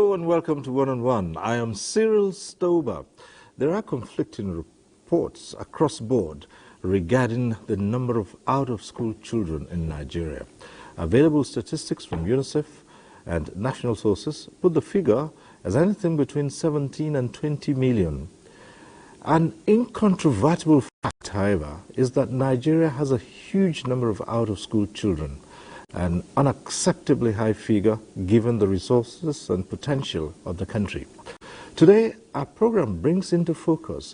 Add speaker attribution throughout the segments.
Speaker 1: Hello and welcome to One on One. I am Cyril Stober. There are conflicting reports across board regarding the number of out-of-school children in Nigeria. Available statistics from UNICEF and national sources put the figure as anything between 17 and 20 million. An incontrovertible fact, however, is that Nigeria has a huge number of out-of-school children, an unacceptably high figure given the resources and potential of the country. Today, our program brings into focus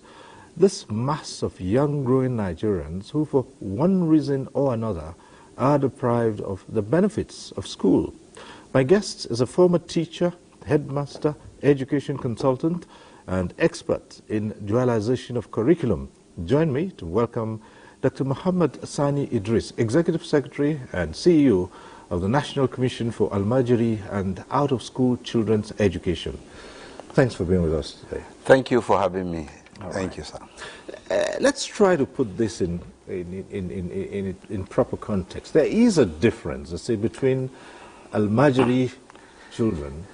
Speaker 1: this mass of young growing Nigerians who, for one reason or another, are deprived of the benefits of school. My guest is a former teacher, headmaster, education consultant, and expert in dualization of curriculum. Join me to welcome Dr. Muhammad Sani Idris, Executive Secretary and CEO of the National Commission for Almajiri and Out-of-School Children's Education. Thanks for being with us today.
Speaker 2: Thank you for having me.
Speaker 1: Thank
Speaker 2: you, sir.
Speaker 1: Let's try to put this in proper context. There is a difference, let's say, between Almajiri children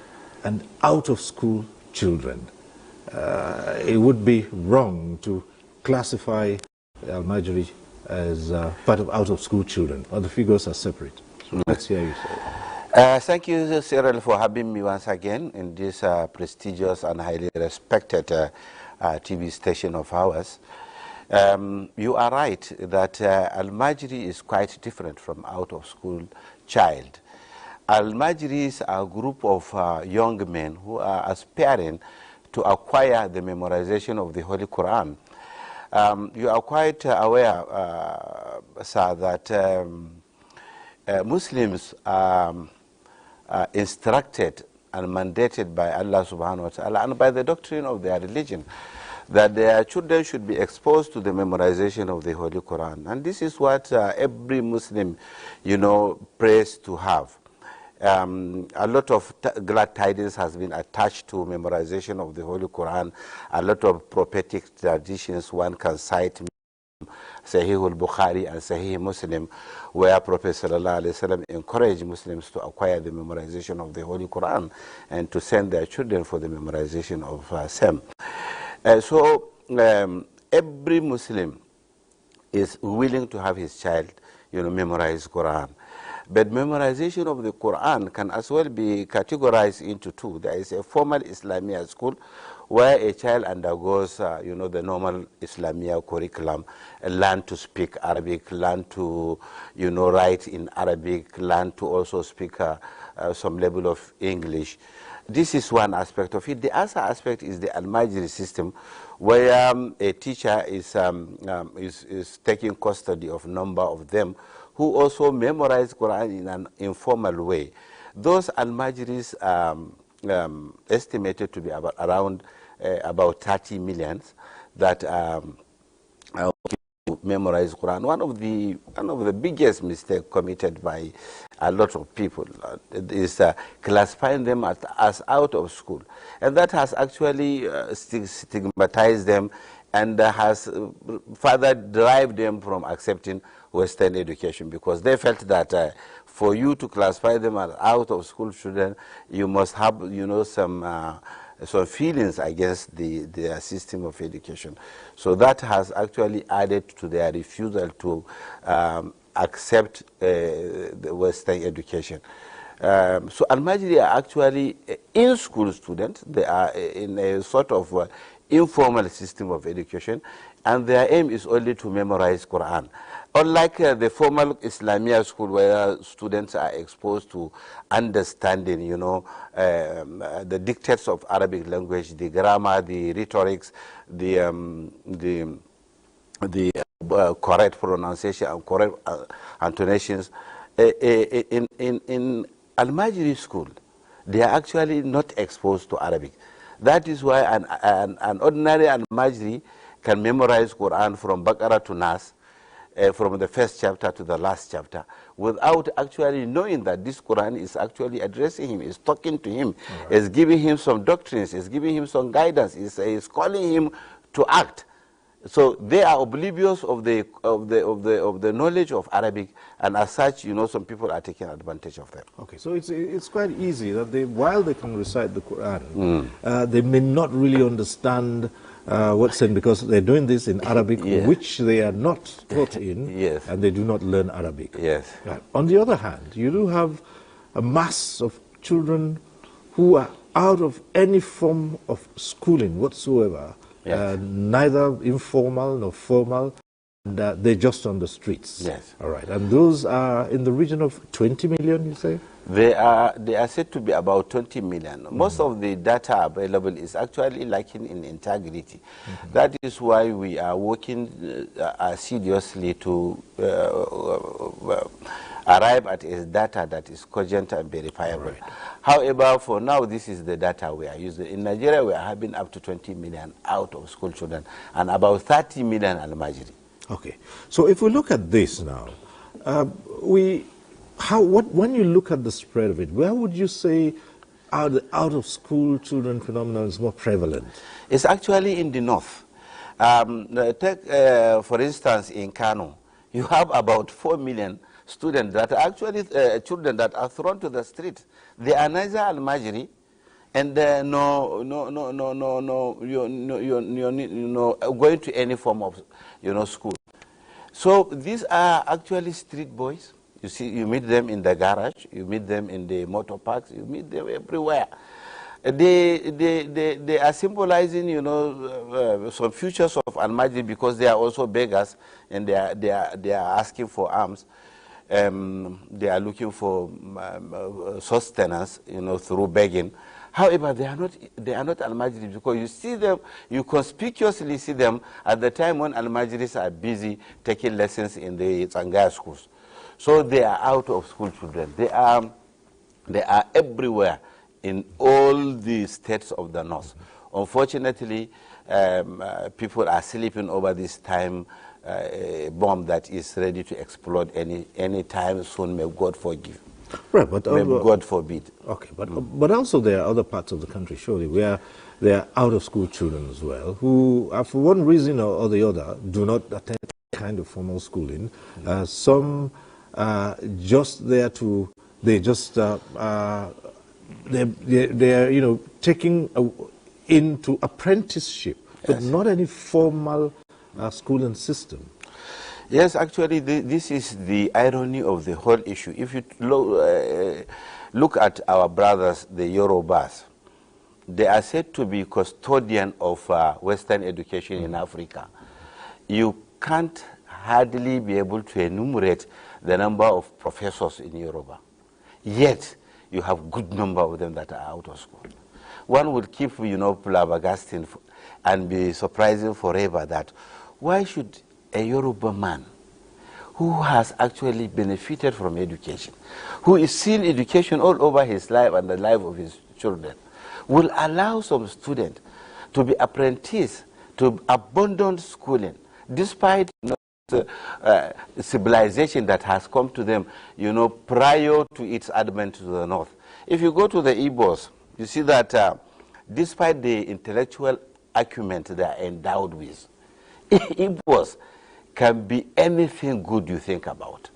Speaker 1: and out-of-school children. It would be wrong to classify Almajiri as part of out-of-school children, or the figures are separate. So let's hear you say.
Speaker 2: Thank you, Cyril, for having me once again in this prestigious and highly respected TV station of ours. You are right that Almajiri is quite different from out-of-school child. Almajiris are a group of young men who are aspiring to acquire the memorization of the Holy Quran. You are quite aware, sir, that Muslims are instructed and mandated by Allah subhanahu wa ta'ala and by the doctrine of their religion that their children should be exposed to the memorization of the Holy Quran. And this is what every Muslim, prays to have. A lot of glad tidings has been attached to memorization of the Holy Quran. A lot of prophetic traditions one can cite, Sahih al-Bukhari and Sahih Muslim, where Prophet sallallahu alaihi wasallam encouraged Muslims to acquire the memorization of the Holy Quran and to send their children for the memorization of same. So every Muslim is willing to have his child, memorize Quran. But memorization of the Quran can as well be categorized into two. There is a formal Islamia school where a child undergoes, the normal Islamia curriculum, learn to speak Arabic, learn to, write in Arabic, learn to also speak some level of English. This is one aspect of it. The other aspect is the Almajiri system, where a teacher is taking custody of a number of them who also memorize Quran in an informal way. Those Almajiris estimated to be around 30 million that memorize Quran. One of the biggest mistakes committed by a lot of people is classifying them as out of school, and that has actually stigmatized them and has further derived them from accepting Western education, because they felt that for you to classify them as out-of-school children, you must have, some feelings against the system of education. So that has actually added to their refusal to accept the Western education. So Almajiri are actually in-school students. They are in a sort of informal system of education, and their aim is only to memorize Quran. Unlike the formal Islamia school, where students are exposed to understanding, the dictates of Arabic language, the grammar, the rhetorics, the correct pronunciation and correct intonations. In Almajiri school, they are actually not exposed to Arabic. That is why an ordinary Almajiri can memorize Quran from Baqarah to Nas, from the first chapter to the last chapter, without actually knowing that this Quran is actually addressing him, is talking to him, is giving him some doctrines, is giving him some guidance, is calling him to act. So they are oblivious of the knowledge of Arabic, and as such, some people are taking advantage of them.
Speaker 1: Okay, so it's quite easy that while they can recite the Quran, they may not really understand what's said, because they're doing this in Arabic, which they are not taught in, and they do not learn Arabic.
Speaker 2: Yes.
Speaker 1: Right. On the other hand, you do have a mass of children who are out of any form of schooling whatsoever. Neither informal nor formal, and they're just on the streets.
Speaker 2: Yes.
Speaker 1: All right. And those are in the region of 20 million, you say?
Speaker 2: They are said to be about 20 million. Most of the data available is actually lacking in integrity. That is why we are working assiduously to arrive at a data that is cogent and verifiable. Right. However, for now, this is the data we are using. In Nigeria, we are having up to 20 million out of school children and about 30 million Almajiri.
Speaker 1: Okay. So if we look at this now, when you look at the spread of it, where would you say out of school children phenomenon is more prevalent?
Speaker 2: It's actually in the north. Take, for instance, in Kano, you have about 4 million students that are actually children that are thrown to the street. They are neither Almajiri and going to any form of school. So these are actually street boys. You see, you meet them in the garage, you meet them in the motor parks, you meet them everywhere. They are symbolizing, some futures of Almajiri, because they are also beggars and they are asking for alms. They are looking for sustenance, through begging. However, they are not Almajiri, because you see them, you conspicuously see them at the time when Almajiris are busy taking lessons in the Tsangaya schools. So they are out of school children. They are everywhere in all the states of the north. Unfortunately, people are sleeping over this time bomb that is ready to explode any time soon. May God forgive.
Speaker 1: Right, but
Speaker 2: may God forbid.
Speaker 1: Okay, but also there are other parts of the country, surely, where there are out-of-school children as well, who, for one reason or the other, do not attend kind of formal schooling. Some just there to, they are taking into apprenticeship, but not any formal schooling system.
Speaker 2: Yes, actually, this is the irony of the whole issue. If you look at our brothers, the Yorubas, they are said to be custodian of Western education in Africa. You can't hardly be able to enumerate the number of professors in Yoruba. Yet, you have good number of them that are out of school. One would keep, flabbergasting and be surprising forever that why should a Yoruba man who has actually benefited from education, who is seeing education all over his life and the life of his children, will allow some student to be apprenticed, to abandon schooling, despite civilization that has come to them, prior to its advent to the north. If you go to the Igbos, you see that despite the intellectual acumen they are endowed with, Igbos can be anything good you think about.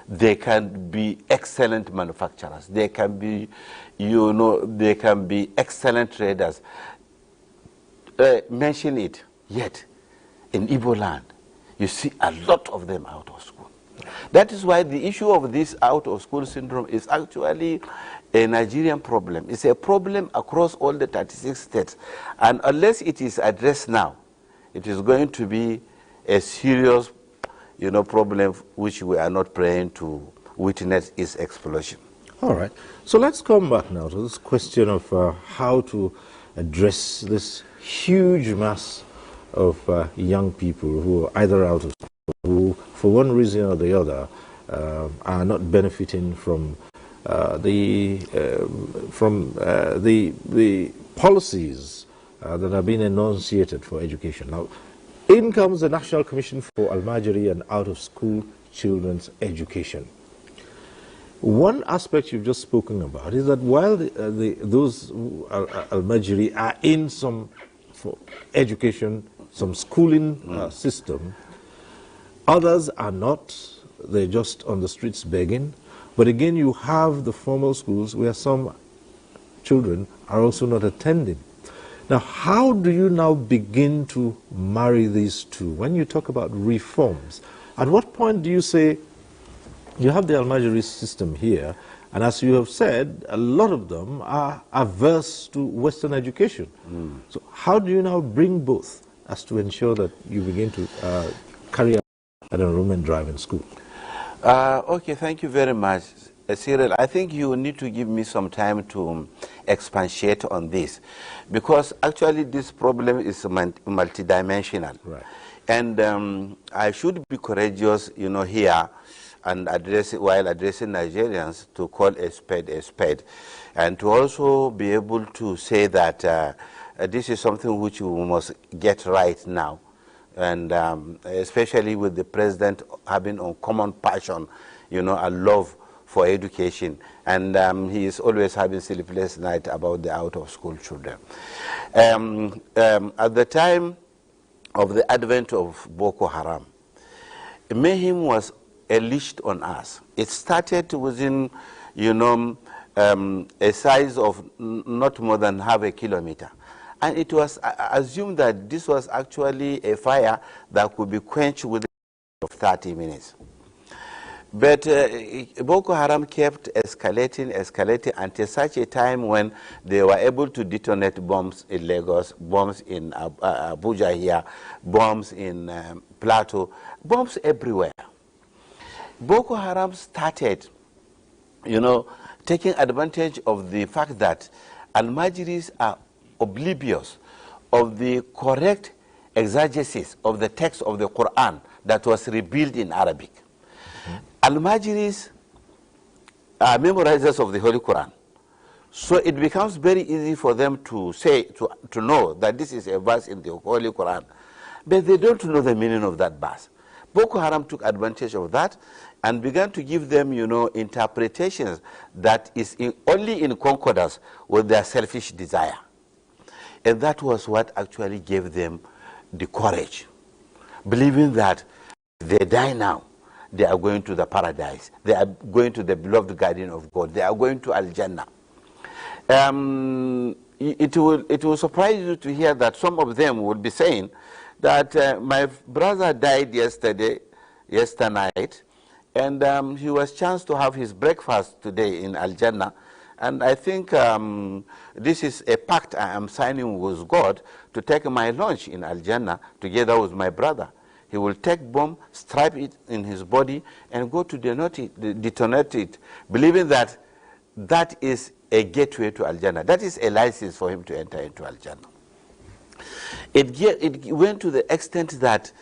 Speaker 2: They can be excellent manufacturers. They can be, they can be excellent traders. Mention it. Yet, in Igbo land, you see a lot of them out of school. That is why the issue of this out of school syndrome is actually a Nigerian problem. It's a problem across all the 36 states. And unless it is addressed now, it is going to be a serious, problem which we are not praying to witness its explosion.
Speaker 1: All right. So let's come back now to this question of how to address this huge mass of young people who are either out of school, who, for one reason or the other, are not benefiting from the policies that are being enunciated for education. Now, in comes the National Commission for Almajiri and Out-of-School Children's Education. One aspect you've just spoken about is that while those Almajiri are in some for education, some schooling system. Others are not. They're just on the streets begging. But again, you have the formal schools where some children are also not attending. Now, how do you now begin to marry these two? When you talk about reforms, at what point do you say, you have the Almajiri system here, and as you have said, a lot of them are averse to Western education. So how do you now bring both as to ensure that you begin to carry out an enrollment drive in school?
Speaker 2: Okay, thank you very much, Cyril. I think you need to give me some time to expatiate on this, because actually this problem is multidimensional.
Speaker 1: Right.
Speaker 2: And I should be courageous, here, and while addressing Nigerians, to call a spade, and to also be able to say that this is something which we must get right now, and especially with the president having a common passion, a love for education, and he is always having sleepless night about the out-of-school children. At the time of the advent of Boko Haram, mayhem was unleashed on us. It started within, a size of not more than half a kilometer. And it was assumed that this was actually a fire that could be quenched within 30 minutes. But Boko Haram kept escalating until such a time when they were able to detonate bombs in Lagos, bombs in Abuja here, bombs in Plateau, bombs everywhere. Boko Haram started, taking advantage of the fact that Almajiris are oblivious of the correct exegesis of the text of the Quran that was revealed in Arabic. Almajiris are memorizers of the Holy Quran. So it becomes very easy for them to say, to know that this is a verse in the Holy Quran. But they don't know the meaning of that verse. Boko Haram took advantage of that and began to give them, interpretations that is only in concordance with their selfish desire. And that was what actually gave them the courage, believing that they die now, they are going to the paradise, they are going to the beloved garden of God, they are going to Al-Jannah. It will surprise you to hear that some of them will be saying that my brother died yesterday night, and he was chanced to have his breakfast today in Al-Jannah. And I think this is a pact I am signing with God to take my lunch in Al-Jannah together with my brother. He will take bomb, strap it in his body, and go to detonate it, believing that that is a gateway to Al-Jannah. That is a license for him to enter into Al-Jannah. It went to the extent that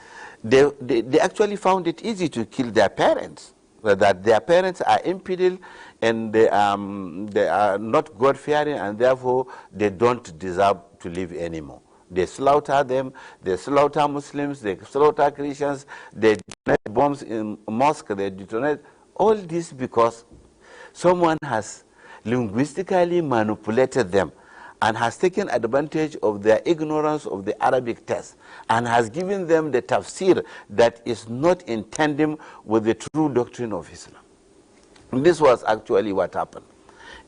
Speaker 2: they actually found it easy to kill their parents, that their parents are infidel and they are not God-fearing, and therefore they don't deserve to live anymore. They slaughter them, they slaughter Muslims, they slaughter Christians, they detonate bombs in mosques, they detonate all this because someone has linguistically manipulated them and has taken advantage of their ignorance of the Arabic text and has given them the tafsir that is not in tandem with the true doctrine of Islam. This was actually what happened.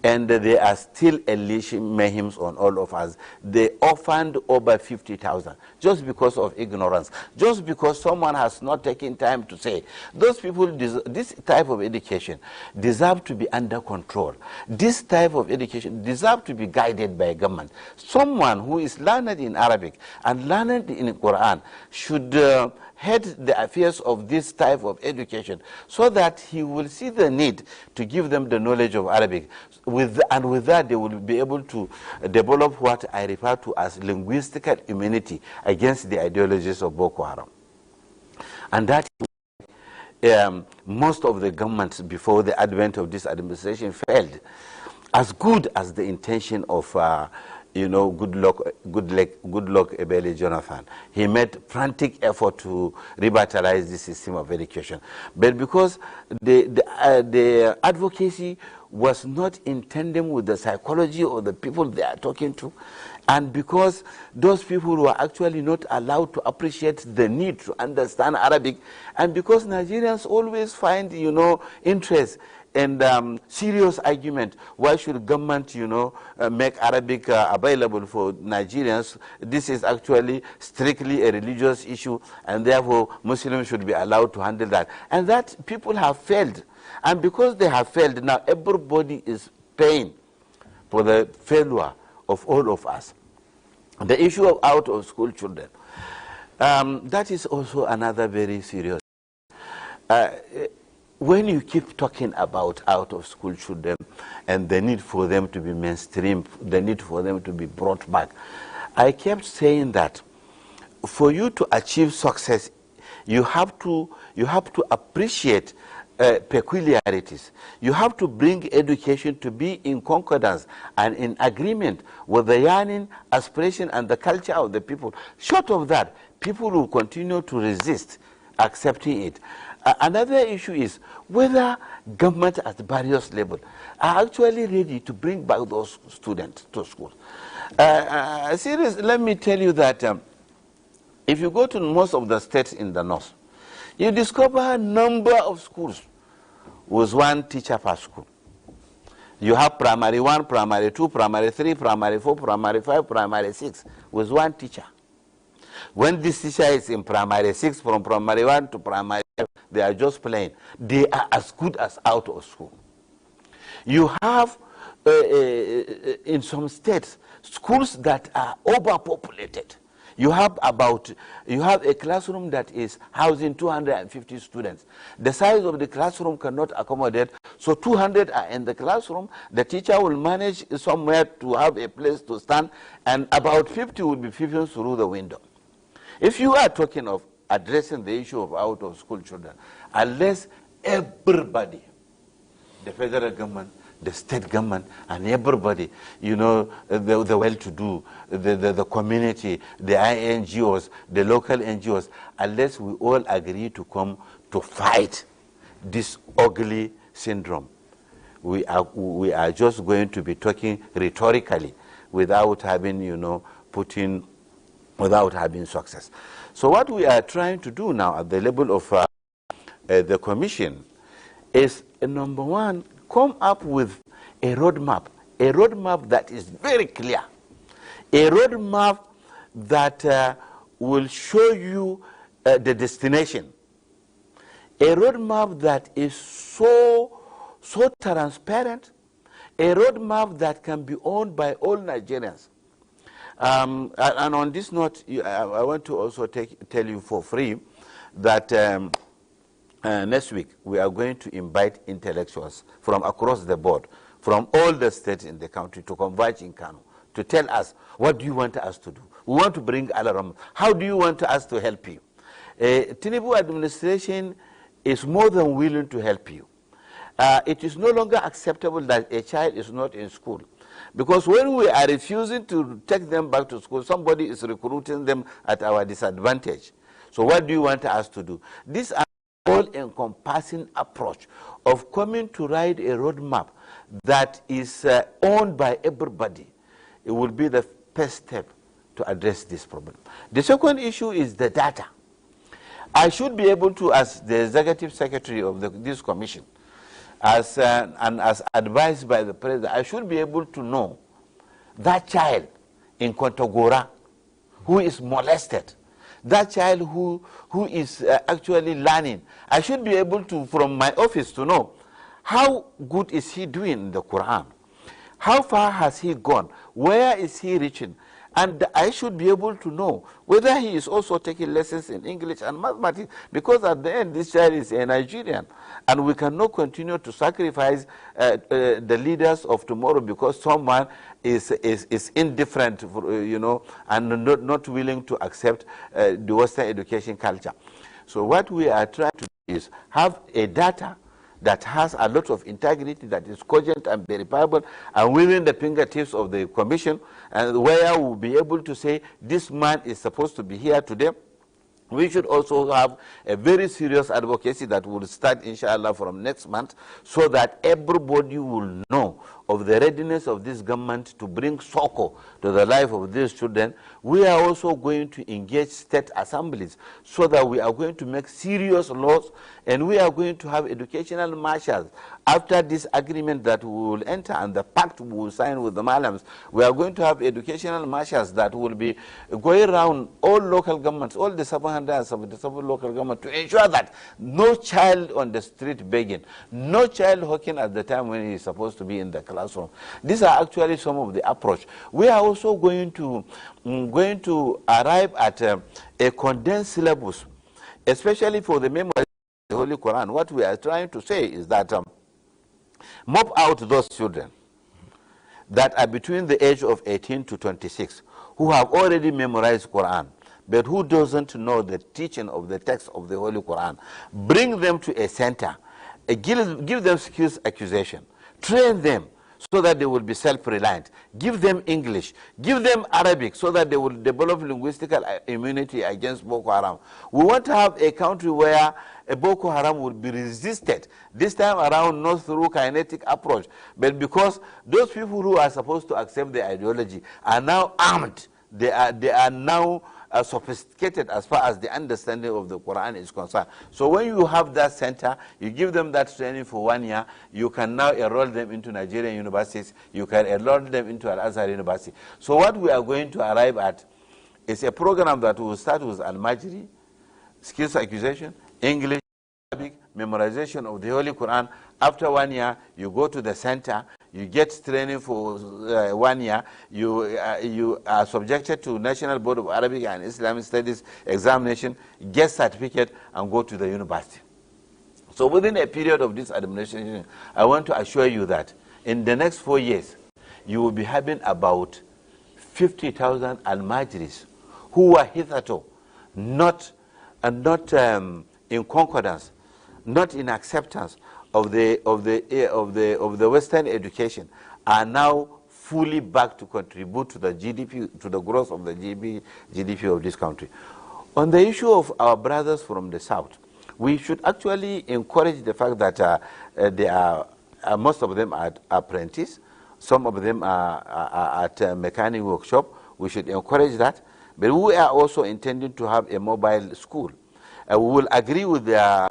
Speaker 2: And they are still unleashing mayhem on all of us. They orphaned over 50,000 just because of ignorance, just because someone has not taken time to say, those people, this type of education deserve to be under control. This type of education deserve to be guided by government. Someone who is learned in Arabic and learned in Quran should head the affairs of this type of education so that he will see the need to give them the knowledge of Arabic. And with that, they will be able to develop what I refer to as linguistical immunity against the ideologies of Boko Haram. And that most of the governments before the advent of this administration failed. As good as the intention of you know, Goodluck Ebele Jonathan. He made frantic effort to revitalize the system of education. But because the advocacy was not in tandem with the psychology of the people they are talking to, and because those people were actually not allowed to appreciate the need to understand Arabic, and because Nigerians always find, you know, interest and serious argument, why should government, you know, make Arabic available for Nigerians? This is actually strictly a religious issue, and therefore Muslims should be allowed to handle that. And that people have failed. And because they have failed, now everybody is paying for the failure of all of us. The issue of out-of-school children, that is also another very serious. When you keep talking about out-of-school children and the need for them to be mainstream, the need for them to be brought back, I kept saying that for you to achieve success, you have to appreciate peculiarities. You have to bring education to be in concordance and in agreement with the yearning, aspiration, and the culture of the people. Short of that, people will continue to resist accepting it. Another issue is whether government at various levels are actually ready to bring back those students to school. Seriously, let me tell you that if you go to most of the states in the north, you discover a number of schools with one teacher per school. You have primary 1, primary 2, primary 3, primary 4, primary 5, primary 6 with one teacher. When this teacher is in primary 6, from primary 1 to primary 5, they are just playing. They are as good as out of school. You have, in some states, schools that are overpopulated. You have a classroom that is housing 250 students. The size of the classroom cannot accommodate, so 200 are in the classroom. The teacher will manage somewhere to have a place to stand, and about 50 will be peeping through the window. If you are talking of addressing the issue of out-of-school children, unless everybody, the federal government, the state government, and everybody, you know, the well-to-do, the community, the NGOs, the local NGOs, unless we all agree to come to fight this ugly syndrome, we are just going to be talking rhetorically without having, you know, without having success. So what we are trying to do now at the level of the commission is, number one, come up with a roadmap that is very clear, a roadmap that will show you the destination, a roadmap that is so transparent, a roadmap that can be owned by all Nigerians. And on this note, I want to also tell you for free that next week we are going to invite intellectuals from across the board, from all the states in the country, to converge in Kano, to tell us, what do you want us to do? We want to bring alarm. How do you want us to help you? Tinubu administration is more than willing to help you. It is no longer acceptable that a child is not in school. Because when we are refusing to take them back to school, somebody is recruiting them at our disadvantage. So what do you want us to do? This all-encompassing approach of coming to write a roadmap that is owned by everybody, it will be the first step to address this problem. The second issue is the data. I should be able to, as the executive secretary of this commission, and as advised by the president, I should be able to know that child in Kontagora who is molested, that child who is actually learning. I should be able to, from my office, to know how good is he doing in the Quran, how far has he gone, where is he reaching, and I should be able to know whether he is also taking lessons in English and mathematics, because at the end this child is a Nigerian, and we cannot continue to sacrifice the leaders of tomorrow because someone is indifferent, you know, and not willing to accept the Western education culture. So what we are trying to do is have a data that has a lot of integrity, that is cogent and verifiable, and within the fingertips of the commission, and where we'll be able to say this man is supposed to be here today. We should also have a very serious advocacy that will start, inshallah, from next month, so that everybody will know of the readiness of this government to bring succor to the life of these children. We are also going to engage state assemblies so that we are going to make serious laws, and we are going to have educational marshals. After this agreement that we will enter and the pact we will sign with the Malams, we are going to have educational marshals that will be going around all local governments, all the 777 local governments, to ensure that no child on the street begging, no child hawking at the time when he is supposed to be in the classroom. These are actually some of the approach. We are also going to arrive at a condensed syllabus, especially for the memory of the Holy Quran. What we are trying to say is that mop out those children that are between the age of 18 to 26 who have already memorized Quran, but who doesn't know the teaching of the text of the Holy Quran. Bring them to a center, give them skills acquisition, train them so that they will be self-reliant. Give them English, give them Arabic so that they will develop linguistic immunity against Boko Haram. We want to have a country where a Boko Haram will be resisted, this time around not through kinetic approach, but because those people who are supposed to accept the ideology are now armed. They are now sophisticated as far as the understanding of the Quran is concerned. So when you have that center, you give them that training for 1 year, you can now enroll them into Nigerian universities, you can enroll them into Al-Azhar University. So what we are going to arrive at is a program that will start with Almajiri, skills acquisition, English, Arabic, memorization of the Holy Quran. After 1 year, you go to the center, you get training for 1 year, you are subjected to National Board of Arabic and Islamic Studies examination, get certificate, and go to the university. So within a period of this administration, I want to assure you that in the next 4 years, you will be having about 50,000 Almajiris who were hitherto not in concordance, not in acceptance of the Western education, are now fully back to contribute to the GDP, to the growth of the GDP of this country. On the issue of our brothers from the South, we should actually encourage the fact that they are, most of them are apprentices, some of them are at a mechanic workshop. We should encourage that. But we are also intending to have a mobile school. We will agree with their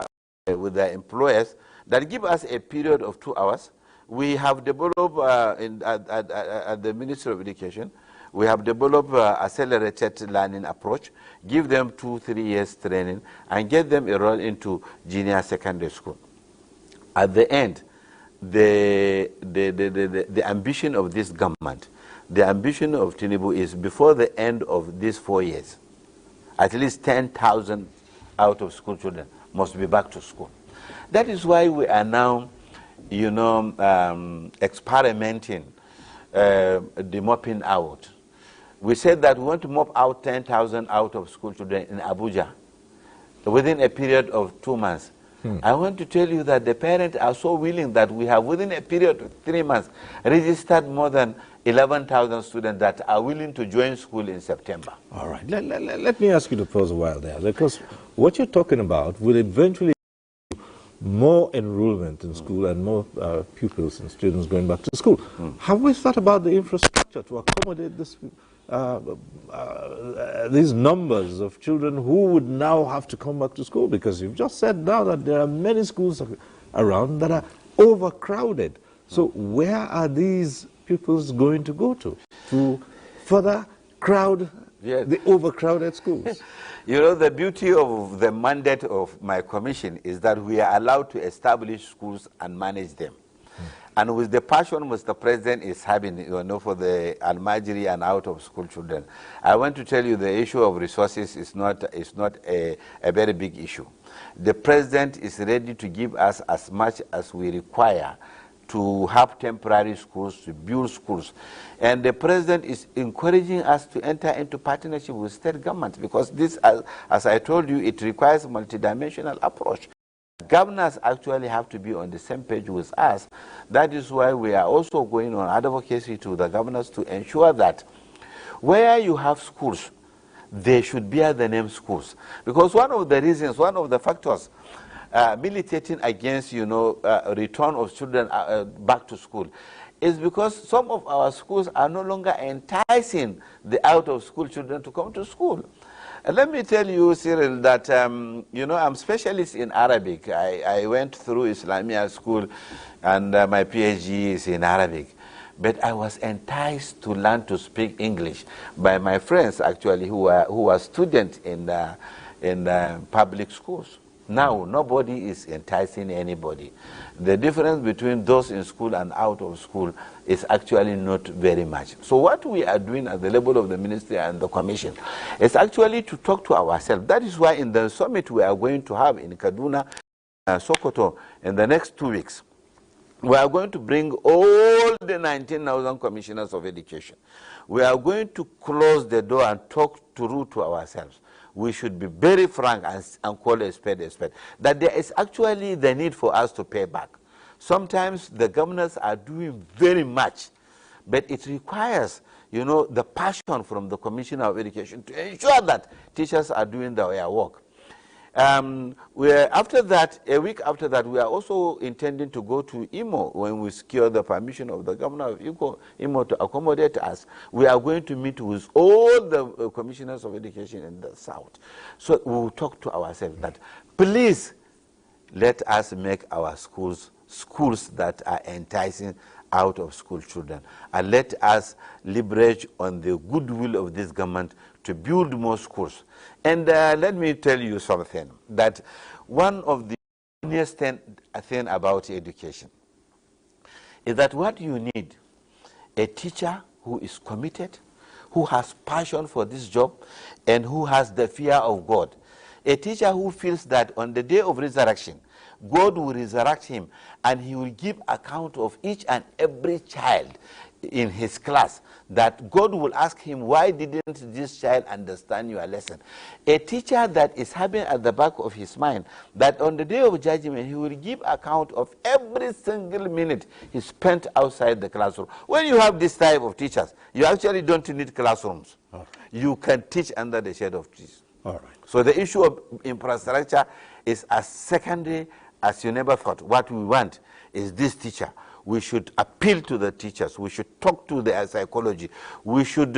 Speaker 2: employers that give us a period of 2 hours. We have developed at the Ministry of Education, we have developed accelerated learning approach, give them 2-3 years training, and get them enrolled into junior secondary school. At the end, the ambition of this government, the ambition of Tinubu is before the end of these 4 years, at least 10,000 out of school children must be back to school. That is why we are now, experimenting the mopping out. We said that we want to mop out 10,000 out of school children in Abuja within a period of 2 months. I want to tell you that the parents are so willing that we have, within a period of 3 months, registered more than 11,000 students that are willing to join school in September.
Speaker 1: All right. Let me ask you to pause a while there, because what you're talking about will eventually more enrollment in school and more pupils and students going back to school. Have we thought about the infrastructure to accommodate this, these numbers of children who would now have to come back to school? Because you've just said now that there are many schools around that are overcrowded. So where are these pupils going to go to further crowd the overcrowded schools?
Speaker 2: You know, the beauty of the mandate of my commission is that we are allowed to establish schools and manage them. And with the passion Mr. President is having, for the Almajiri and out-of-school children, I want to tell you the issue of resources is not a very big issue. The President is ready to give us as much as we require to have temporary schools, to build schools. And the President is encouraging us to enter into partnership with state governments, because this, as I told you, it requires a multidimensional approach. Governors actually have to be on the same page with us. That is why we are also going on advocacy to the governors to ensure that where you have schools, they should bear the name schools. Because one of the reasons, one of the factors militating against, return of children back to school is because some of our schools are no longer enticing the out-of-school children to come to school. And let me tell you, Cyril, that, I'm specialist in Arabic. I went through Islamia school, and my PhD is in Arabic. But I was enticed to learn to speak English by my friends, actually, who were students in public schools. Now, nobody is enticing anybody. The difference between those in school and out of school is actually not very much. So what we are doing at the level of the ministry and the commission is actually to talk to ourselves. That is why in the summit we are going to have in Kaduna, Sokoto, in the next 2 weeks, we are going to bring all the 19,000 commissioners of education. We are going to close the door and talk to ourselves. We should be very frank and call a spade, that there is actually the need for us to pay back. Sometimes the governors are doing very much, but it requires, the passion from the Commissioner of Education to ensure that teachers are doing their work. After that, a week after that, we are also intending to go to Imo when we secure the permission of the governor of Imo to accommodate us. We are going to meet with all the commissioners of education in the south. So we will talk to ourselves that, please, let us make our schools that are enticing out of school children. And let us leverage on the goodwill of this government to build more schools. And let me tell you something, that one of the funniest thing about education is that what you need, a teacher who is committed, who has passion for this job, and who has the fear of God. A teacher who feels that on the day of resurrection, God will resurrect him and he will give account of each and every child in his class, that God will ask him, why didn't this child understand your lesson? A teacher that is having at the back of his mind that on the day of judgment he will give account of every single minute he spent outside the classroom. When you have this type of teachers, you actually don't need classrooms. Right. You can teach under the shade of trees. All right. So the issue of infrastructure is as secondary as you never thought. What we want is this teacher. We should appeal to the teachers. We should talk to their psychology. We should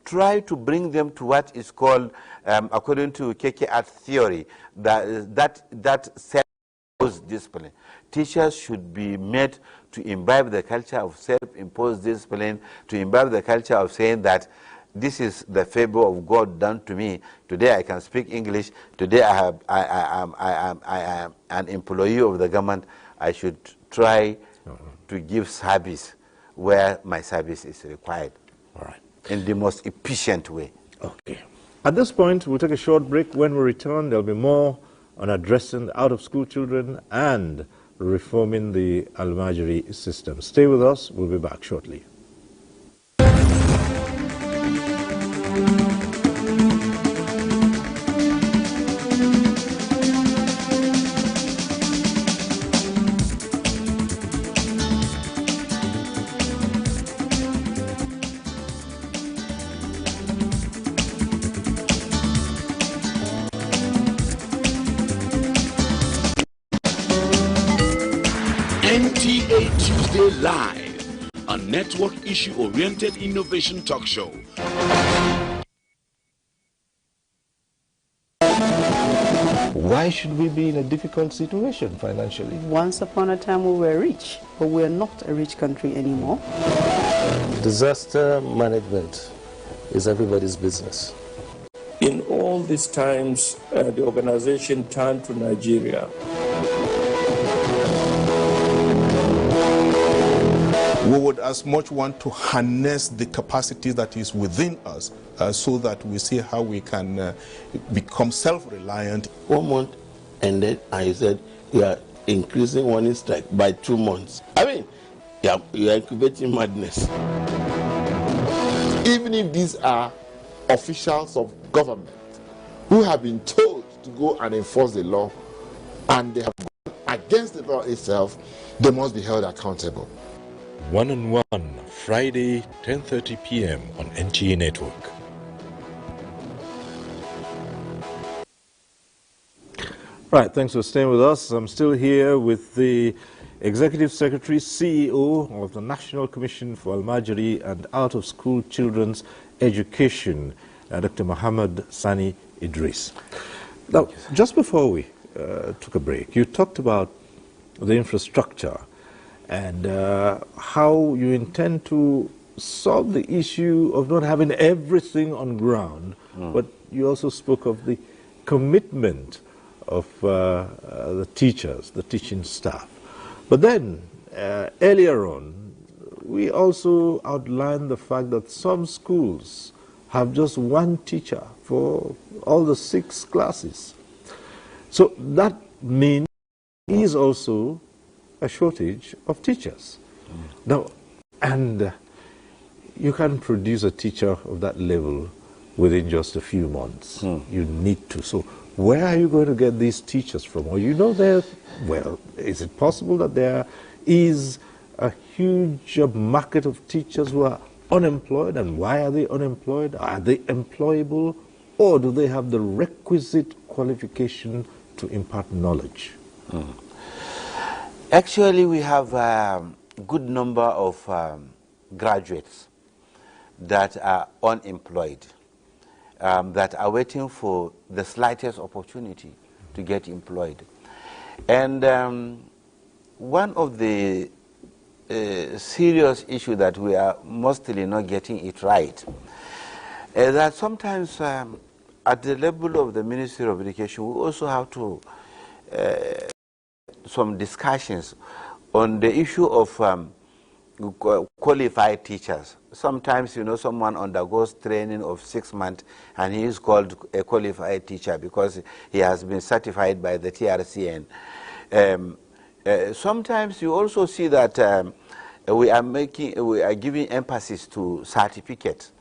Speaker 2: try to bring them to what is called, according to KKR theory, that self-discipline. Teachers should be made to imbibe the culture of self-imposed discipline, to imbibe the culture of saying that this is the favor of God done to me. Today I can speak English. Today I am an employee of the government. I should try to give service where my service is required. All right. In the most efficient way.
Speaker 1: Okay. At this point, we'll take a short break. When we return, there'll be more on addressing the out-of-school children and reforming the Almajiri system. Stay with us. We'll be back shortly.
Speaker 3: NTA Tuesday Live, a network issue-oriented innovation talk show.
Speaker 4: Why should we be in a difficult situation financially?
Speaker 5: Once upon a time we were rich, but we're not a rich country anymore.
Speaker 4: Disaster management is everybody's business.
Speaker 6: In all these times, the organization turned to Nigeria.
Speaker 7: We would as much want to harness the capacity that is within us so that we see how we can become self-reliant.
Speaker 8: 1 month ended and you said you are increasing warning strike by 2 months. I mean, you are incubating madness. Even if these are officials of government who have been told to go and enforce the law and they have
Speaker 9: against the law itself, they must be held accountable.
Speaker 1: One-on-One, Friday, 10:30 p.m. on NTA Network. Right, thanks for staying with us. I'm still here with the Executive Secretary, CEO of the National Commission for Almajiri and Out-of-School Children's Education, Dr. Muhammad Sani Idris. Now, just before we took a break, you talked about the infrastructure and how you intend to solve the issue of not having everything on ground, but you also spoke of the commitment of the teachers, the teaching staff. But then, earlier on, we also outlined the fact that some schools have just one teacher for all the 6 classes. So that means there is also a shortage of teachers. Now, and you can produce a teacher of that level within just a few months. You need to. So where are you going to get these teachers from? Or you know well, is it possible that there is a huge market of teachers who are unemployed? And why are they unemployed? Are they employable? Or do they have the requisite qualification to impart knowledge?
Speaker 2: Actually, we have a good number of graduates that are unemployed, that are waiting for the slightest opportunity to get employed. And one of the serious issues that we are mostly not getting it right is that sometimes at the level of the Ministry of Education, we also have to some discussions on the issue of qualified teachers. Sometimes, you know, someone undergoes training of 6 months and he is called a qualified teacher because he has been certified by the TRCN. Sometimes you also see that we are giving emphasis to certificates.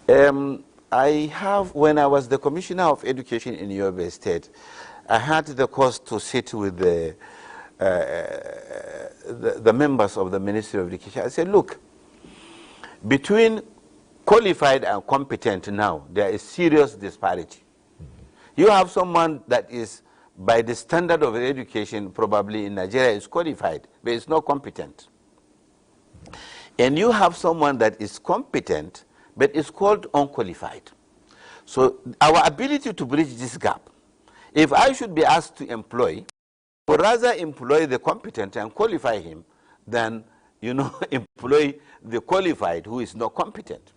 Speaker 2: When I was the Commissioner of Education in Yobe State, I had the cause to sit with the members of the Ministry of Education. I said, look, between qualified and competent now, there is serious disparity. You have someone that is, by the standard of education, probably in Nigeria is qualified, but is not competent. And you have someone that is competent, but is called unqualified. So our ability to bridge this gap, if I should be asked to employ, I would rather employ the competent and qualify him than, you know, employ the qualified who is not competent.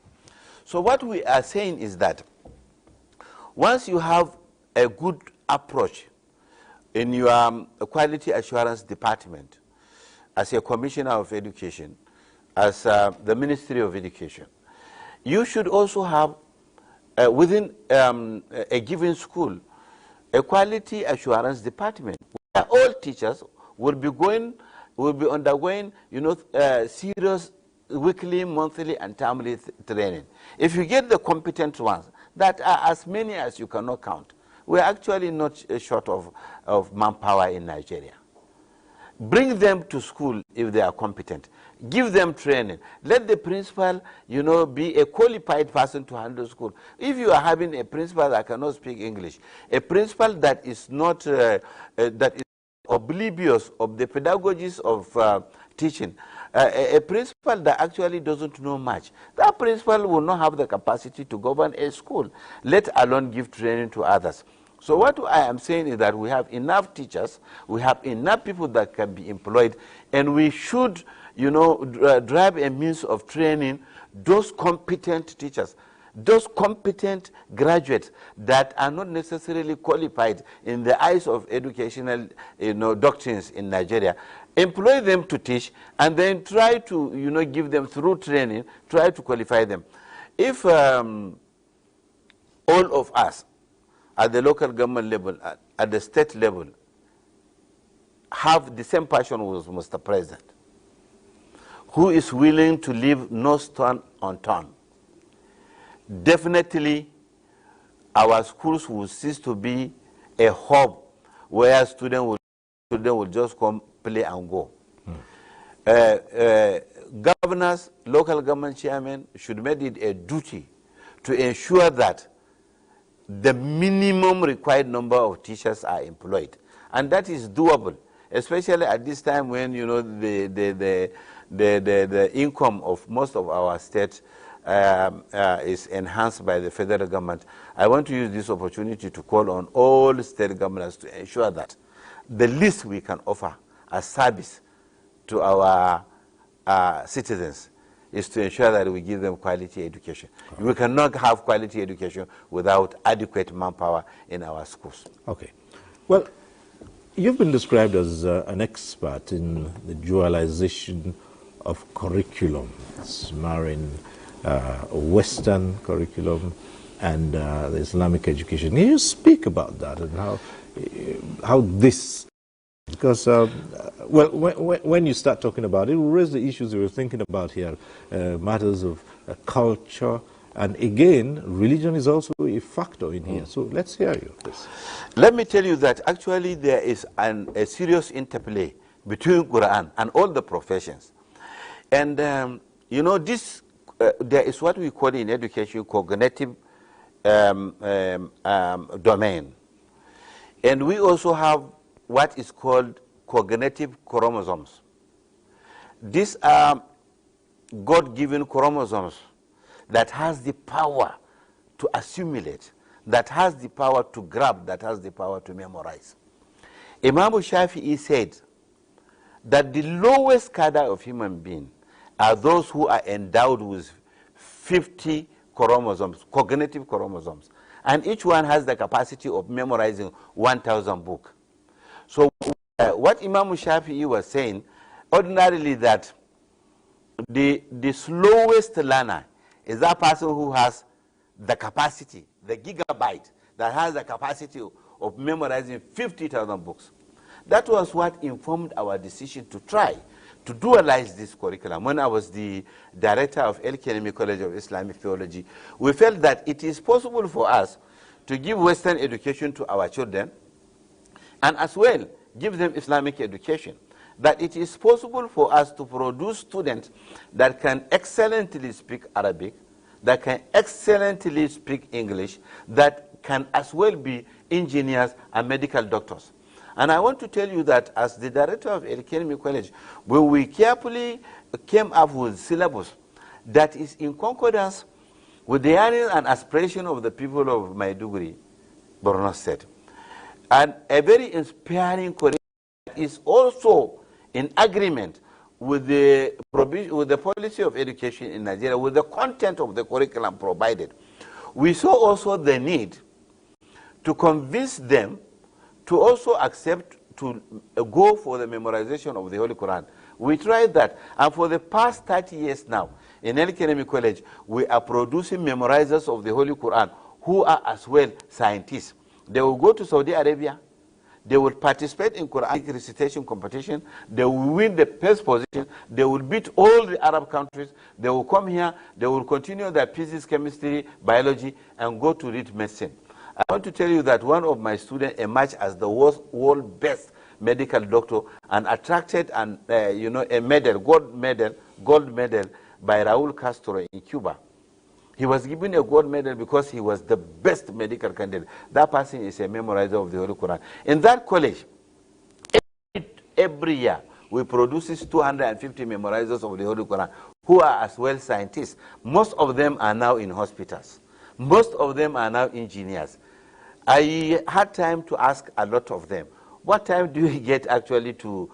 Speaker 2: So what we are saying is that once you have a good approach in your quality assurance department, as a Commissioner of Education, as the Ministry of Education, you should also have within a given school a quality assurance department where all teachers will be undergoing, you know, serious weekly, monthly, and timely training. If you get the competent ones, that are as many as you cannot count, we're actually not short of manpower in Nigeria. Bring them to school if they are competent. Give them training. Let the principal, you know, be a qualified person to handle school. If you are having a principal that cannot speak English, a principal that is not, that is oblivious of the pedagogies of teaching, a principal that actually doesn't know much, that principal will not have the capacity to govern a school, let alone give training to others. So what I am saying is that we have enough teachers, we have enough people that can be employed, and we should, you know, drive a means of training those competent teachers, those competent graduates that are not necessarily qualified in the eyes of educational, you know, doctrines in Nigeria. Employ them to teach, and then try to, you know, give them through training, try to qualify them. If all of us at the local government level, at the state level, have the same passion with Mr. President, who is willing to leave no stone unturned, definitely our schools will cease to be a hub where students will of them will just come, play and go. Governors, local government chairmen should make it a duty to ensure that the minimum required number of teachers are employed. And that is doable, especially at this time when, you know, the income of most of our states is enhanced by the federal government. I want to use this opportunity to call on all state governments to ensure that the least we can offer as service to our citizens is to ensure that we give them quality education. We cannot have quality education without adequate manpower in our schools.
Speaker 1: Okay. Well, you've been described as an expert in the dualization of curriculum, marrying Western curriculum and the Islamic education. Can you speak about that and how this, because well, when you start talking about it, we raise the issues we were thinking about here, matters of culture, and again, religion is also a factor in here. So let's hear you. Please.
Speaker 2: Let me tell you that actually there is a serious interplay between Quran and all the professions. And you know, this there is what we call in education cognitive domain. And we also have what is called cognitive chromosomes. These are God-given chromosomes that has the power to assimilate, that has the power to grab, that has the power to memorize. Imam Shafi'i said that the lowest cadre of human being are those who are endowed with 50 chromosomes, cognitive chromosomes. And each one has the capacity of memorizing 1,000 books. So what Imam Shafi'i was saying, ordinarily that the slowest learner is that person who has the capacity, the gigabyte, that has the capacity of memorizing 50,000 books. That was what informed our decision to try to dualize this curriculum. When I was the director of El-Kenemi College of Islamic Theology, we felt that it is possible for us to give Western education to our children and as well give them Islamic education. That it is possible for us to produce students that can excellently speak Arabic, that can excellently speak English, that can as well be engineers and medical doctors. And I want to tell you that as the director of El-Kenemi College, when we carefully came up with syllabus that is in concordance with the yearning and aspiration of the people of Maiduguri, Borno State, and a very inspiring curriculum is also in agreement with the policy of education in Nigeria, with the content of the curriculum provided. We saw also the need to convince them to also accept to go for the memorization of the Holy Quran. We tried that, and for the past 30 years now, in El-Kenemi College, we are producing memorizers of the Holy Quran who are as well scientists. They will go to Saudi Arabia, they will participate in Quranic recitation competition, they will win the first position, they will beat all the Arab countries, they will come here, they will continue their physics, chemistry, biology, and go to read medicine. I want to tell you that one of my students emerged as the world best medical doctor and attracted you know, a medal, gold medal by Raul Castro in Cuba. He was given a gold medal because he was the best medical candidate. That person is a memorizer of the Holy Quran. In that college, every year, we produce 250 memorizers of the Holy Quran who are as well scientists. Most of them are now in hospitals. Most of them are now engineers. I had time to ask a lot of them, what time do you get actually to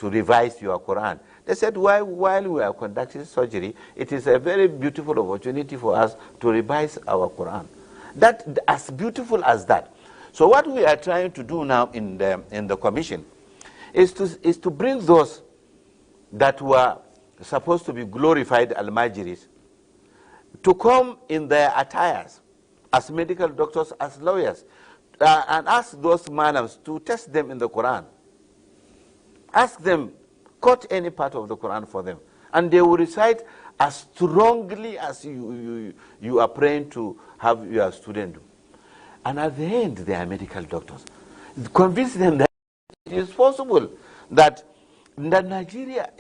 Speaker 2: revise your Quran? They said, while we are conducting surgery, it is a very beautiful opportunity for us to revise our Quran. That, as beautiful as that. So what we are trying to do now in the commission is to bring those that were supposed to be glorified Almajiris to come in their attires as medical doctors, as lawyers, and ask those madams to test them in the Quran. Ask them, quote any part of the Quran for them, and they will recite as strongly as you are praying to have your student do. And at the end, they are medical doctors. Convince them that it is possible that Nigeria,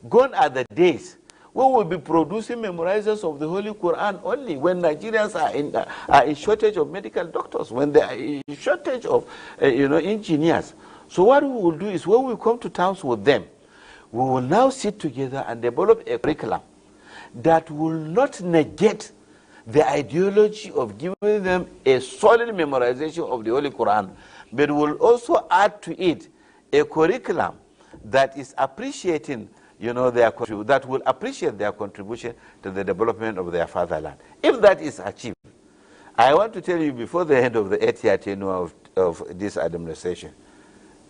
Speaker 2: gone are the days we will be producing memorizers of the Holy Quran only when Nigerians are in shortage of medical doctors, when they are in shortage of engineers. So what we will do is when we come to terms with them, we will now sit together and develop a curriculum that will not negate the ideology of giving them a solid memorization of the Holy Quran, but will also add to it a curriculum that is appreciating that will appreciate their contribution to the development of their fatherland. If that is achieved, I want to tell you before the end of the 8-year tenure of this administration,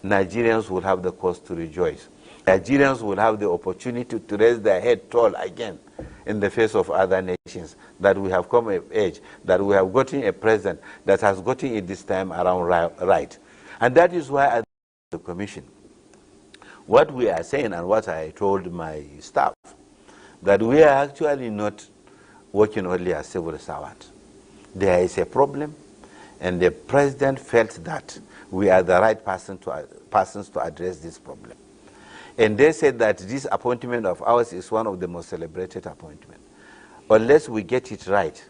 Speaker 2: Nigerians will have the cause to rejoice. Nigerians will have the opportunity to raise their head tall again in the face of other nations, that we have come of age, that we have gotten a president that has gotten it this time around right. And that is why at the commission, what we are saying and what I told my staff, that we are actually not working only as civil servants. There is a problem, and the president felt that we are the right persons to address this problem. And they said that this appointment of ours is one of the most celebrated appointments. Unless we get it right,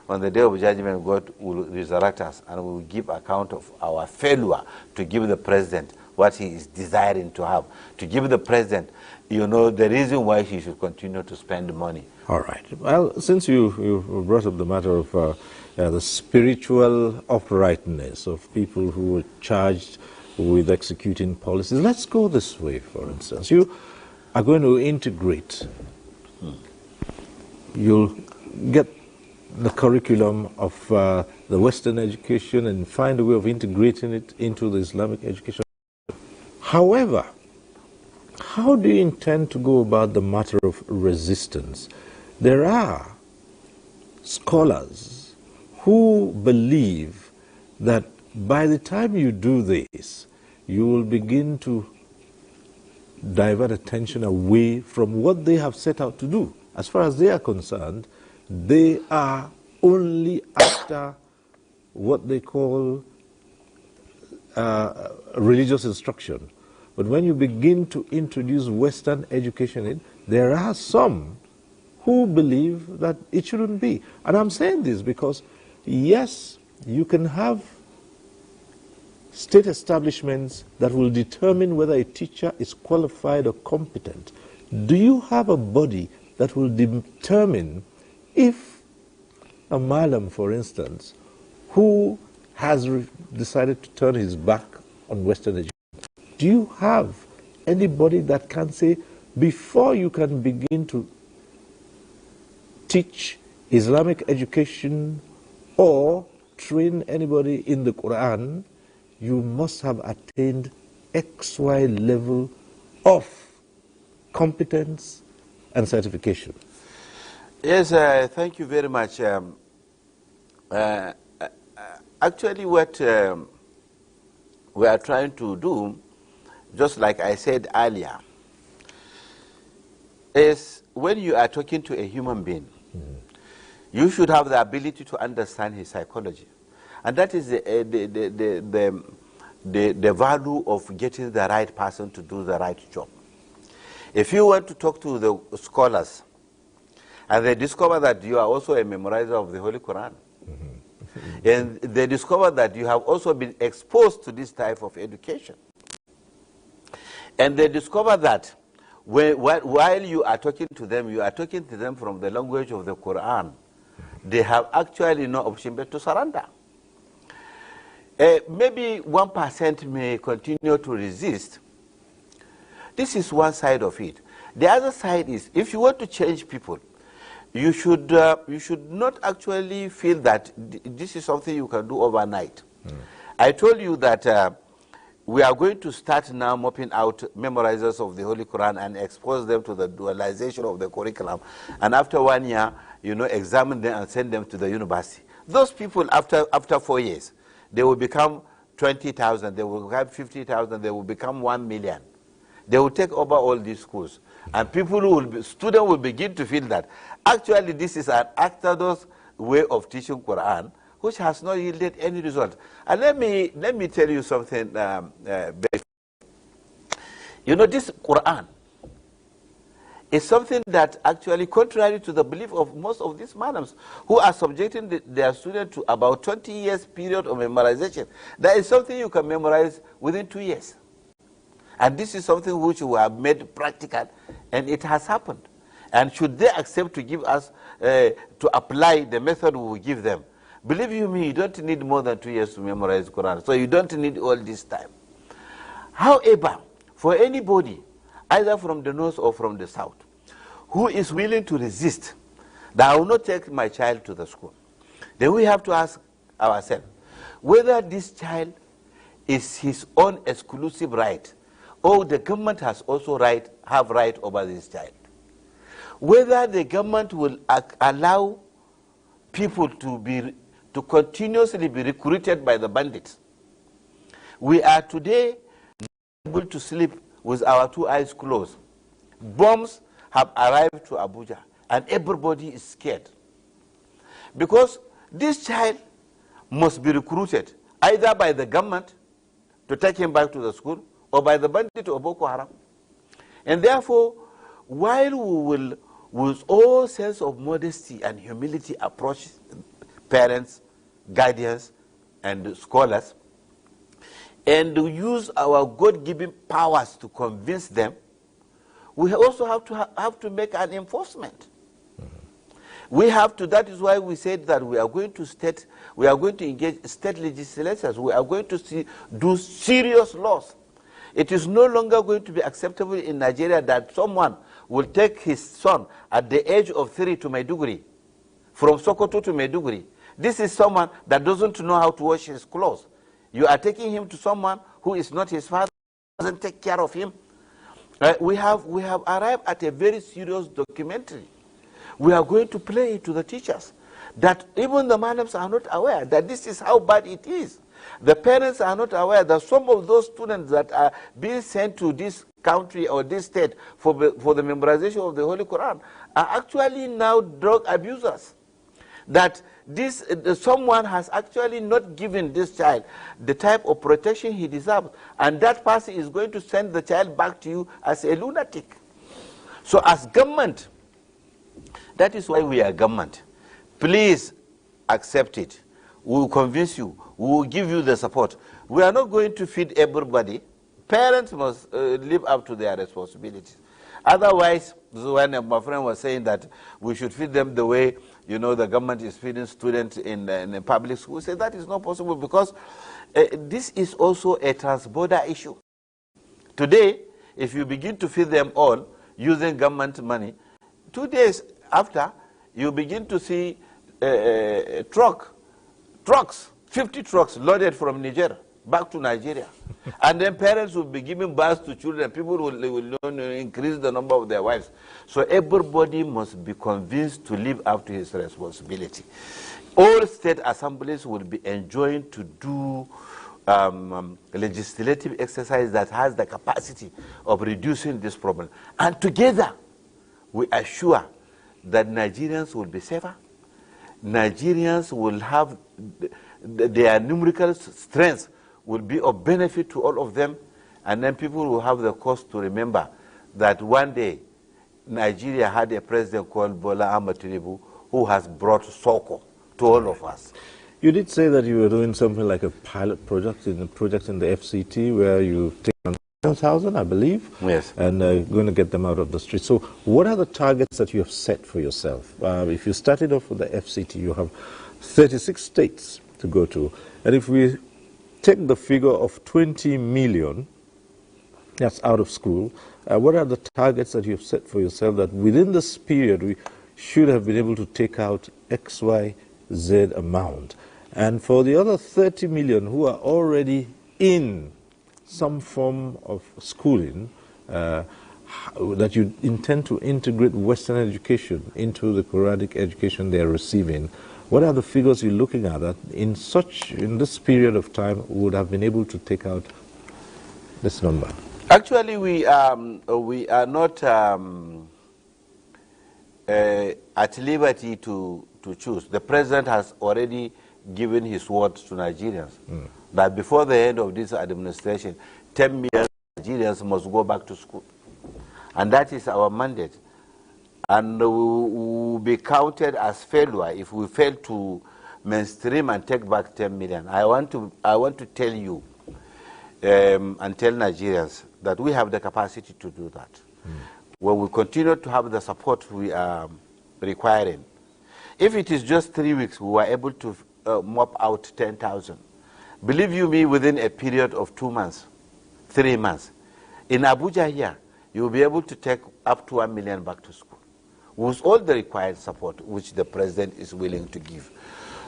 Speaker 2: on the day of judgment, God will resurrect us and will give account of our failure to give the president what he is desiring to have, to give the president, the reason why he should continue to spend money.
Speaker 1: All right. Well, since you brought up the matter of the spiritual uprightness of people who were charged with executing policies, let's go this way, for instance. You are going to integrate. You'll get the curriculum of the Western education and find a way of integrating it into the Islamic education. However, how do you intend to go about the matter of resistance? There are scholars who believe that by the time you do this, you will begin to divert attention away from what they have set out to do. As far as they are concerned, they are only after what they call religious instruction. But when you begin to introduce Western education in, there are some who believe that it shouldn't be. And I'm saying this because, yes, you can have state establishments that will determine whether a teacher is qualified or competent. Do you have a body that will determine if a Malam, for instance, who has decided to turn his back on Western education, do you have anybody that can say, before you can begin to teach Islamic education or train anybody in the Quran, you must have attained XY level of competence and certification?
Speaker 2: Yes, thank you very much. Actually, what we are trying to do, just like I said earlier, is when you are talking to a human being, you should have the ability to understand his psychology. And that is the value of getting the right person to do the right job. If you want to talk to the scholars, and they discover that you are also a memorizer of the Holy Quran, and they discover that you have also been exposed to this type of education, and they discover that while you are talking to them, you are talking to them from the language of the Quran, they have actually no option but to surrender. Maybe 1% may continue to resist. This is one side of it. The other side is, if you want to change people, you should not actually feel that this is something you can do overnight. I told you that we are going to start now mopping out memorizers of the Holy Quran and expose them to the dualization of the curriculum. And after 1 year, examine them and send them to the university. Those people, after 4 years, they will become 20,000, they will become 50,000, they will become 1 million. They will take over all these schools. And students will begin to feel that actually this is an orthodox way of teaching Quran, which has not yielded any result. And let me tell you something very You know, this Quran is something that actually contrary to the belief of most of these madams who are subjecting their students to about 20 years period of memorization. That is something you can memorize within 2 years. And this is something which we have made practical, and it has happened. And should they accept to give us, to apply the method we will give them, believe you me, you don't need more than 2 years to memorize Quran. So you don't need all this time. However, for anybody, either from the north or from the south, who is willing to resist, that I will not take my child to the school, then we have to ask ourselves whether this child is his own exclusive right, or the government has also have right over this child. Whether the government will allow people to continuously be recruited by the bandits. We are today able to sleep with our 2 eyes closed. Bombs have arrived to Abuja, and everybody is scared. Because this child must be recruited either by the government to take him back to the school, or by the bandit or Boko Haram. And therefore, while we will, with all sense of modesty and humility, approach parents, guardians, and scholars, and use our God-given powers to convince them, we also have to make an enforcement. We have to. That is why we said that we are going to engage state legislators. We are going to do serious laws. It is no longer going to be acceptable in Nigeria that someone will take his son at the age of 3 to Maiduguri, from Sokoto to Maiduguri. This is someone that doesn't know how to wash his clothes. You are taking him to someone who is not his father, doesn't take care of him. We have arrived at a very serious documentary. We are going to play it to the teachers, that even the madams are not aware that this is how bad it is. The parents are not aware that some of those students that are being sent to this country or this state for the memorization of the Holy Quran are actually now drug abusers. That someone has actually not given this child the type of protection he deserves, and that person is going to send the child back to you as a lunatic. So as government, that is why we are government. Please accept it. We will convince you. We will give you the support. We are not going to feed everybody. Parents must live up to their responsibilities. Otherwise, when my friend was saying that we should feed them the way, you know, the government is feeding students in the public school, we say that is not possible, because this is also a transborder issue. Today, if you begin to feed them all using government money, 2 days after, you begin to see trucks, 50 trucks loaded from Niger back to Nigeria. And then parents will be giving birth to children. People will increase the number of their wives. So everybody must be convinced to live up to his responsibility. All state assemblies will be enjoined to do legislative exercise that has the capacity of reducing this problem. And together, we are sure that Nigerians will be safer. Nigerians will have their numerical strength will be of benefit to all of them, and then people will have the cause to remember that one day Nigeria had a president called Bola Ahmed Tinubu who has brought Soko to all of us.
Speaker 1: You did say that you were doing something like a pilot project in the FCT where you take on 1,000, I believe,
Speaker 2: yes,
Speaker 1: and going to get them out of the street. So what are the targets that you have set for yourself? If you started off with the FCT, you have 36 states to go to, and if we take the figure of 20 million that's out of school, what are the targets that you have set for yourself that within this period we should have been able to take out X, Y, Z amount? And for the other 30 million who are already in some form of schooling, that you intend to integrate Western education into the Quranic education they are receiving, what are the figures you're looking at that in this period of time would have been able to take out this number?
Speaker 2: Actually, we are not at liberty to choose. The president has already given his word to Nigerians that before the end of this administration, 10 million Nigerians must go back to school. And that is our mandate. And we will be counted as failure if we fail to mainstream and take back 10 million. I want to tell you and tell Nigerians that we have the capacity to do that. When we continue to have the support we are requiring. If it is just 3 weeks, we were able to mop out 10,000. Believe you me, within a period of 2 months, 3 months, in Abuja here, you will be able to take up to 1 million back to school, with all the required support which the president is willing to give.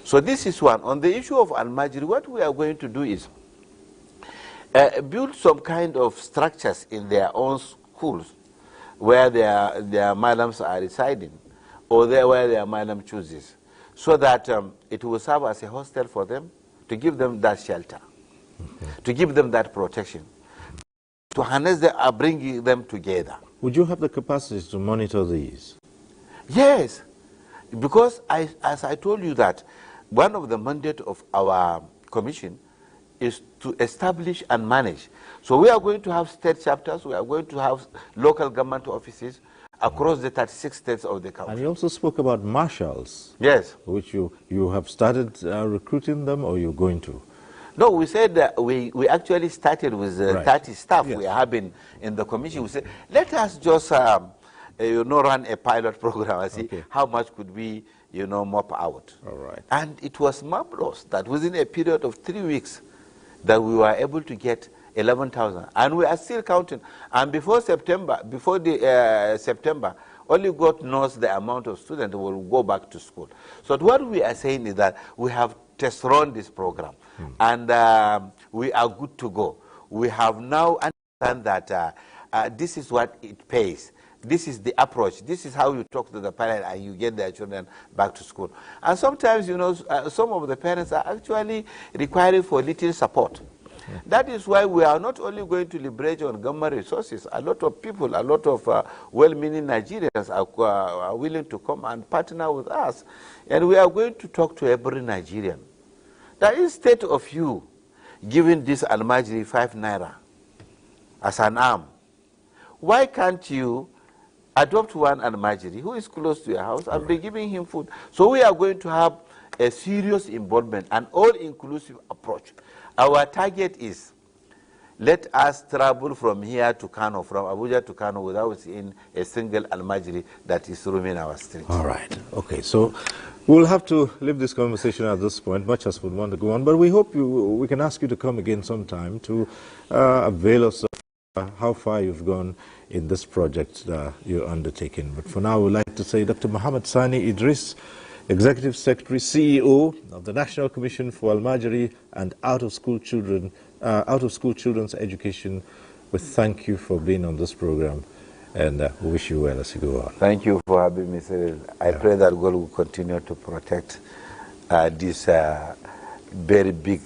Speaker 2: So this is one. On the issue of Almajiri, what we are going to do is build some kind of structures in their own schools where their madams are residing, or where their madam chooses, so that it will serve as a hostel for them, to give them that shelter, to give them that protection, to harness them, bringing them together.
Speaker 1: Would you have the capacity to monitor these?
Speaker 2: Yes, because as I told you that one of the mandates of our commission is to establish and manage. So we are going to have state chapters, we are going to have local government offices across the 36 states of the country.
Speaker 1: And you also spoke about marshals.
Speaker 2: Yes.
Speaker 1: Which you have started recruiting them, or you're going to?
Speaker 2: No, we said that we actually started with 30 staff
Speaker 1: Yes.
Speaker 2: we are having in the commission. We said, let us just run a pilot program and see how much could we mop out.
Speaker 1: All right.
Speaker 2: And it was marvelous that within a period of 3 weeks that we were able to get 11,000, and we are still counting. And before September, September, only God knows the amount of students who will go back to school. So what we are saying is that we have test run this program, and we are good to go. We have now understand that this is what it pays. This is the approach. This is how you talk to the parent and you get their children back to school. And sometimes, some of the parents are actually requiring for little support. That is why we are not only going to leverage on government resources. A lot of people, a lot of well-meaning Nigerians are willing to come and partner with us. And we are going to talk to every Nigerian that instead of you giving this Almajiri 5 naira as an arm, why can't you adopt one Almajiri who is close to your house and be giving him food? So we are going to have a serious involvement, an all-inclusive approach. Our target is, let us travel from here to Kano, from Abuja to Kano, without seeing a single Almajiri that is roaming our streets.
Speaker 1: All right. Okay, so we'll have to leave this conversation at this point, much as we want to go on, but we hope we can ask you to come again sometime to avail us of how far you've gone in this project you're undertaking. But for now, we'd like to say Dr. Muhammad Sani Idris, Executive Secretary, CEO of the National Commission for Almajiri and Out-of-School Children's Education, we thank you for being on this program, and we wish you well as you go on.
Speaker 2: Thank you for having me, Cyril. I pray that God will continue to protect this very big,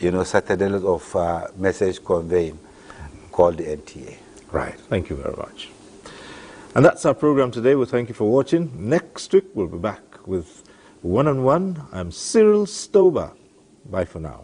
Speaker 2: citadel of message conveying called the NTA.
Speaker 1: Right. Thank you very much. And that's our program today. We thank you for watching. Next week, we'll be back with One-on-One. I'm Cyril Stober. Bye for now.